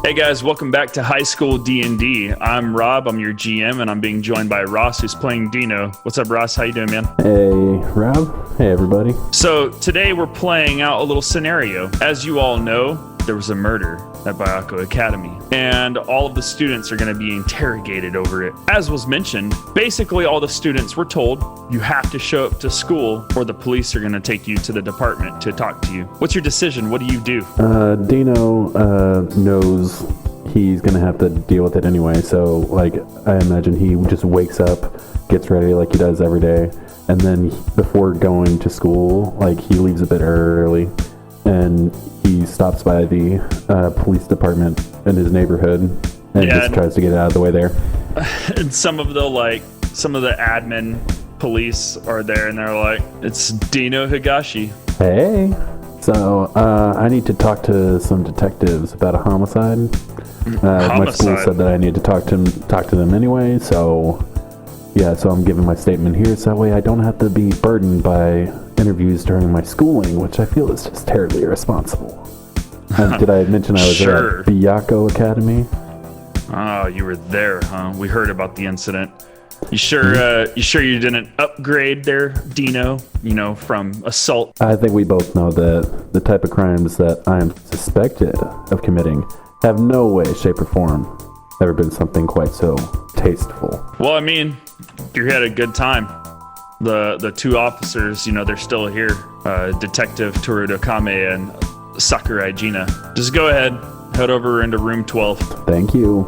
Hey guys, welcome back to High School D&D. I'm Rob, I'm your GM, and I'm being joined by Ross, who's playing Dino. What's up, Ross? How you doing, man? Hey, Rob. Hey, everybody. So today we're playing out a little scenario. As you all know, there was a murder at Bayako Academy, and all of the students are going to be interrogated over it. As was mentioned, basically all the students were told you have to show up to school or the police are going to take you to the department to talk to you. What's your decision? What do you do? Dino knows he's gonna have to deal with it anyway, so like I imagine he just wakes up, gets ready like he does every day, and then before going to school, like he leaves a bit early and he stops by the police department in his neighborhood and just tries to get it out of the way there. And some of the admin police are there and they're like, it's Dino Higashi. Hey, so I need to talk to some detectives about a homicide. My school said that I need to talk to them anyway, so yeah, so I'm giving my statement here so that way I don't have to be burdened by interviews during my schooling, which I feel is just terribly irresponsible. Did I mention I was at Bayako Academy? Oh, you were there, huh? We heard about the incident. You sure you didn't upgrade there, Dino? You know, from assault? I think we both know that the type of crimes that I am suspected of committing have no way, shape, or form ever been something quite so tasteful. Well, I mean, you had a good time. The two officers, you know, they're still here. Detective Toruda, Kame, and Sakurai, Gina. Just go ahead, head over into room 12. Thank you.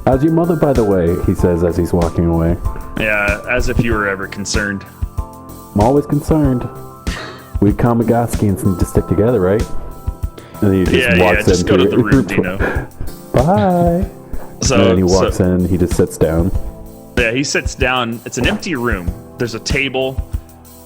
How's your mother, by the way? He says as he's walking away. Yeah, as if you were ever concerned. I'm always concerned. We Kamigaskians need to stick together, right? And he just walks just go to the room, Dino. Bye. So, and then he walks in, he just sits down. Yeah, he sits down. It's an empty room. There's a table.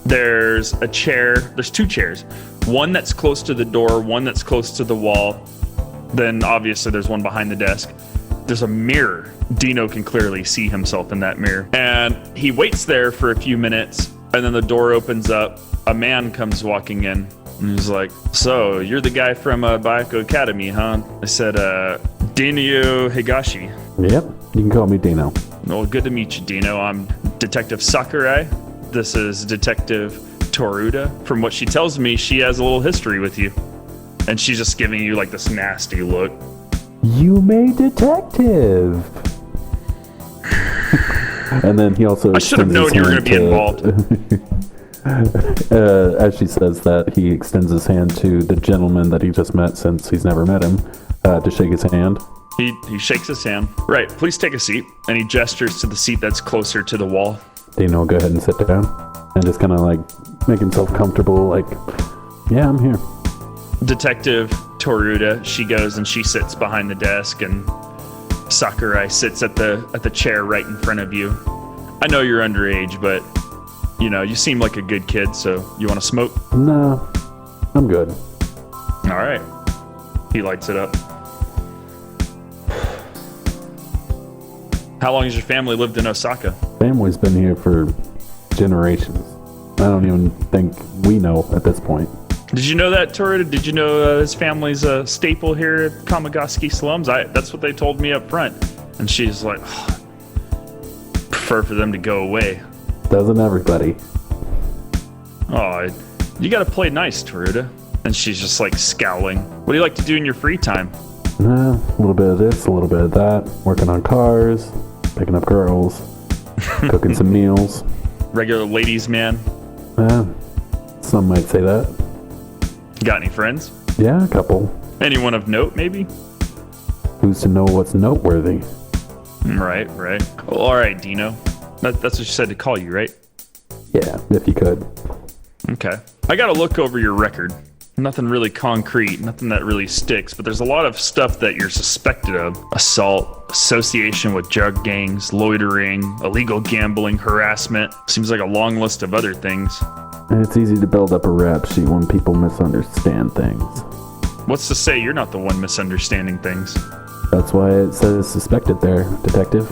There's a chair. There's two chairs. One that's close to the door, one that's close to the wall. Then obviously there's one behind the desk. There's a mirror. Dino can clearly see himself in that mirror. And he waits there for a few minutes, and then the door opens up. A man comes walking in, and he's like, so, you're the guy from Bayako Academy, huh? I said, Dino Higashi. Yep, you can call me Dino. Well, good to meet you, Dino. I'm Detective Sakurai. This is Detective Toruda. From what she tells me, she has a little history with you. And she's just giving you like this nasty look. You made detective. And then he also I should have known you were going to be involved. As she says that, he extends his hand to the gentleman that he just met since he's never met him to shake his hand. He shakes his hand. Right, please take a seat. And he gestures to the seat that's closer to the wall. Dino will go ahead and sit down and just kind of like make himself comfortable. Like, yeah, I'm here. Detective Toruda, she goes and she sits behind the desk, and Sakurai sits at the chair right in front of you. I know you're underage, but you know, you seem like a good kid, so you want to smoke? No, I'm good. All right. He lights it up. How long has your family lived in Osaka? Family's been here for generations. I don't even think we know at this point. Did you know that, Toruda? Did you know his family's a staple here at Kamigaski slums? That's what they told me up front. And she's like, prefer for them to go away. Doesn't everybody? Oh, you gotta play nice, Toruda. And she's just like scowling. What do you like to do in your free time? A little bit of this, a little bit of that. Working on cars, picking up girls, cooking some meals. Regular ladies' man? Some might say that. Got any friends? Yeah, a couple. Anyone of note, maybe? Who's to know what's noteworthy? Right. Well, all right, Dino. That's what you said to call you, right? Yeah, if you could. Okay. I gotta look over your record. Nothing really concrete, nothing that really sticks, but there's a lot of stuff that you're suspected of. Assault, association with drug gangs, loitering, illegal gambling, harassment. Seems like a long list of other things. It's easy to build up a rap sheet when people misunderstand things. What's to say you're not the one misunderstanding things? That's why it says suspected there, detective.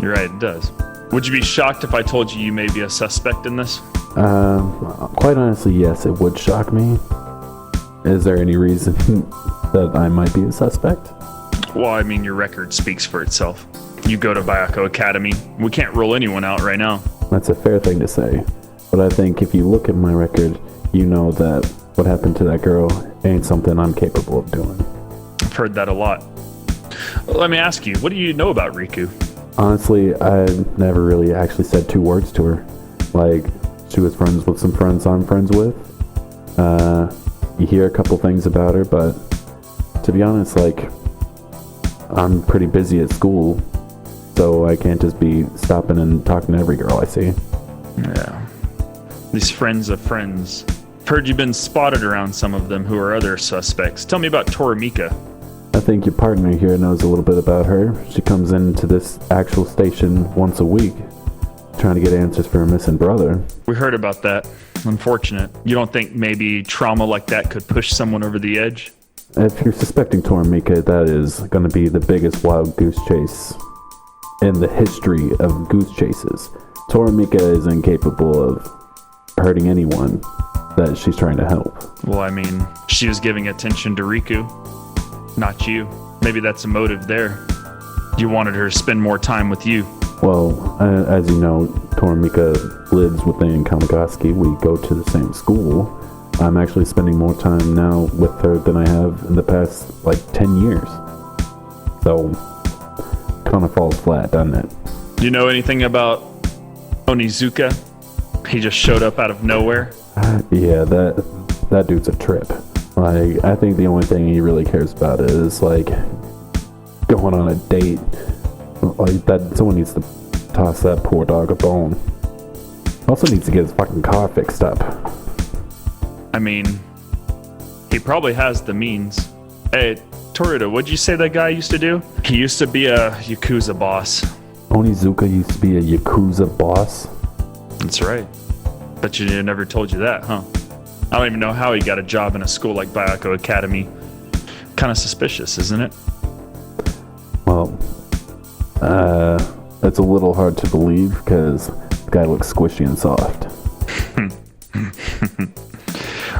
You're right, it does. Would you be shocked if I told you may be a suspect in this? Quite honestly, yes, it would shock me. Is there any reason that I might be a suspect? Well, I mean, your record speaks for itself. You go to Bayako Academy. We can't rule anyone out right now. That's a fair thing to say. But I think if you look at my record, you know that what happened to that girl ain't something I'm capable of doing. I've heard that a lot. Well, let me ask you, what do you know about Riku? Honestly, I never really actually said 2 words to her. Like, she was friends with some friends I'm friends with. You hear a couple things about her, but to be honest, like, I'm pretty busy at school, so I can't just be stopping and talking to every girl I see. Yeah. These friends of friends. I've heard you've been spotted around some of them who are other suspects. Tell me about Toromika. I think your partner here knows a little bit about her. She comes into this actual station once a week, trying to get answers for her missing brother. We heard about that. Unfortunate. You don't think maybe trauma like that could push someone over the edge? If you're suspecting Toromika, that is going to be the biggest wild goose chase in the history of goose chases. Toromika is incapable of hurting anyone that she's trying to help. Well, I mean, she was giving attention to Riku, not you. Maybe that's a motive there. You wanted her to spend more time with you. Well, as you know, Toromika lives within Kamigaki. We go to the same school. I'm actually spending more time now with her than I have in the past, 10 years. So, kind of falls flat, doesn't it? Do you know anything about Onizuka? He just showed up out of nowhere. Yeah, that dude's a trip. I think the only thing he really cares about is, going on a date. That someone needs to toss that poor dog a bone. Also needs to get his fucking car fixed up. I mean, he probably has the means. Hey, Toruda, what'd you say that guy used to do? He used to be a Yakuza boss. Onizuka used to be a Yakuza boss? That's right. Bet you never told you that, huh? I don't even know how he got a job in a school like Bayako Academy. Kind of suspicious, isn't it? Well, that's a little hard to believe because the guy looks squishy and soft.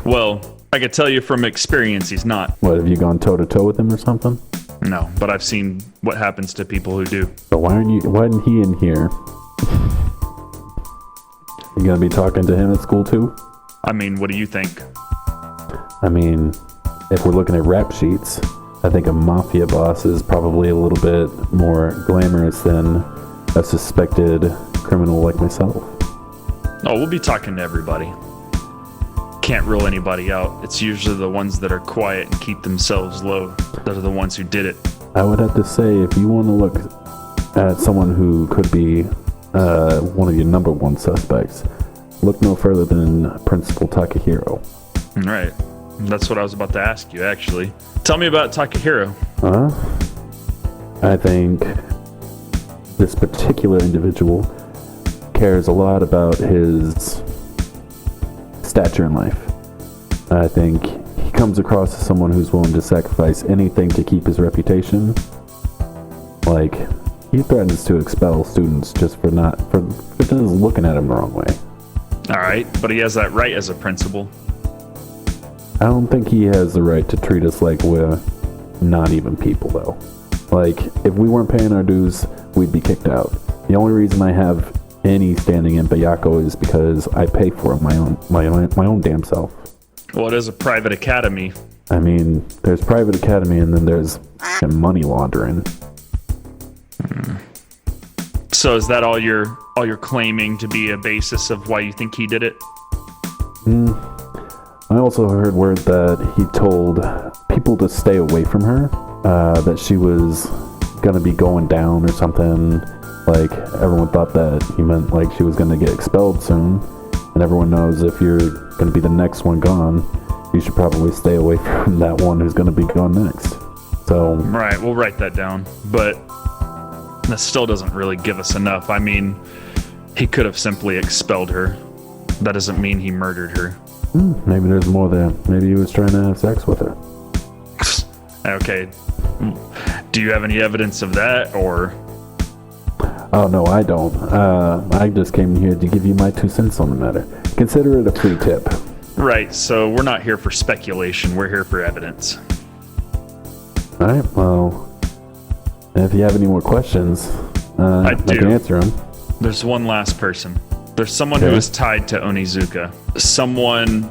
Well, I could tell you from experience he's not. What, have you gone toe-to-toe with him or something? No, but I've seen what happens to people who do. So why isn't he in here? You gonna be talking to him at school too? I mean, what do you think? I mean, if we're looking at rap sheets, I think a mafia boss is probably a little bit more glamorous than a suspected criminal like myself. Oh, we'll be talking to everybody. Can't rule anybody out. It's usually the ones that are quiet and keep themselves low that are the ones who did it. I would have to say, if you want to look at someone who could be one of your number one suspects, look no further than Principal Takahiro. Right. That's what I was about to ask you, actually. Tell me about Takahiro. I think this particular individual cares a lot about his stature in life. I think he comes across as someone who's willing to sacrifice anything to keep his reputation. He threatens to expel students just for just looking at him the wrong way. All right, but he has that right as a principal. I don't think he has the right to treat us like we're not even people, though. If we weren't paying our dues, we'd be kicked out. The only reason I have any standing in Bayako is because I pay for it my own damn self. Well, it is a private academy. I mean, there's private academy and then there's money laundering. So is that all you're claiming to be a basis of why you think he did it? I also heard word that he told people to stay away from her, that she was gonna be going down or something. Everyone thought that he meant she was gonna get expelled soon, and everyone knows if you're gonna be the next one gone, you should probably stay away from that one who's gonna be gone next. So right, we'll write that down, but that still doesn't really give us enough. I mean, he could have simply expelled her. That doesn't mean he murdered her. Maybe there's more there. Maybe he was trying to have sex with her. Okay. Do you have any evidence of that, or? Oh, no, I don't. I just came here to give you my 2 cents on the matter. Consider it a free tip. Right, so we're not here for speculation. We're here for evidence. Alright, well, if you have any more questions, I can answer them. There's one last person. There's someone who is tied to Onizuka. Someone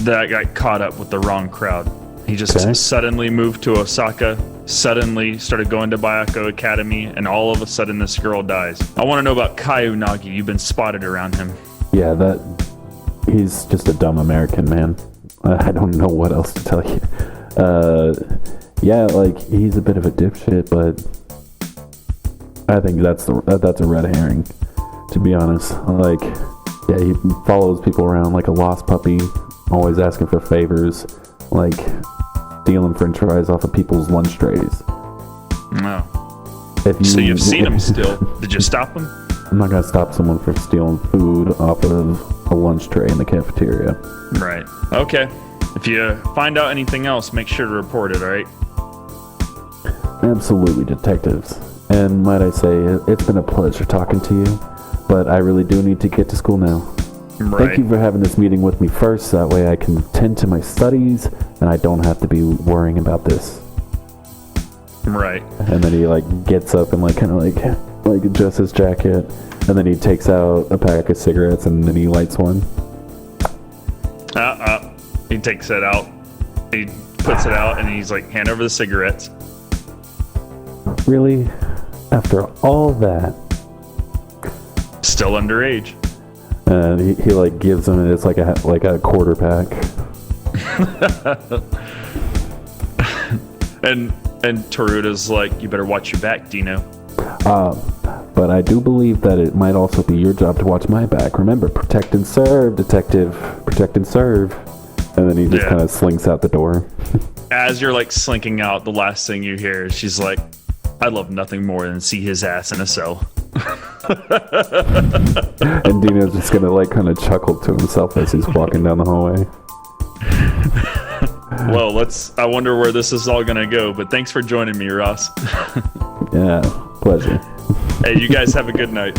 that got caught up with the wrong crowd. He just suddenly moved to Osaka, suddenly started going to Bayako Academy, and all of a sudden this girl dies. I want to know about Kai Unagi. You've been spotted around him. Yeah, he's just a dumb American, man. I don't know what else to tell you. Yeah, like, he's a bit of a dipshit, but I think that's a red herring, to be honest. Like, yeah, he follows people around like a lost puppy, always asking for favors, like stealing french fries off of people's lunch trays. No. So you've seen him still. Did you stop him? I'm not going to stop someone from stealing food off of a lunch tray in the cafeteria. Right. Okay. If you find out anything else, make sure to report it, all right? Absolutely, detectives. And might I say, it's been a pleasure talking to you, but I really do need to get to school now. Right. Thank you for having this meeting with me first, that way I can tend to my studies, and I don't have to be worrying about this. Right. And then he, like, gets up and, like, kind of, like adjusts his jacket, and then he takes out a pack of cigarettes, and then he lights one. He takes it out. He puts it out, and he's like, hand over the cigarettes. Really? After all that? Still underage. And he like gives him, and it's like a quarter pack. and Toruda's like, you better watch your back, Dino. But I do believe that it might also be your job to watch my back. Remember, protect and serve, detective. Protect and serve. And then he just kind of slinks out the door. As you're like slinking out, the last thing you hear is she's like, I'd love nothing more than see his ass in a cell. And Dino's just gonna like kind of chuckle to himself as he's walking down the hallway. Well, I wonder where this is all gonna go, but thanks for joining me, Ross. Yeah, pleasure. Hey, you guys have a good night.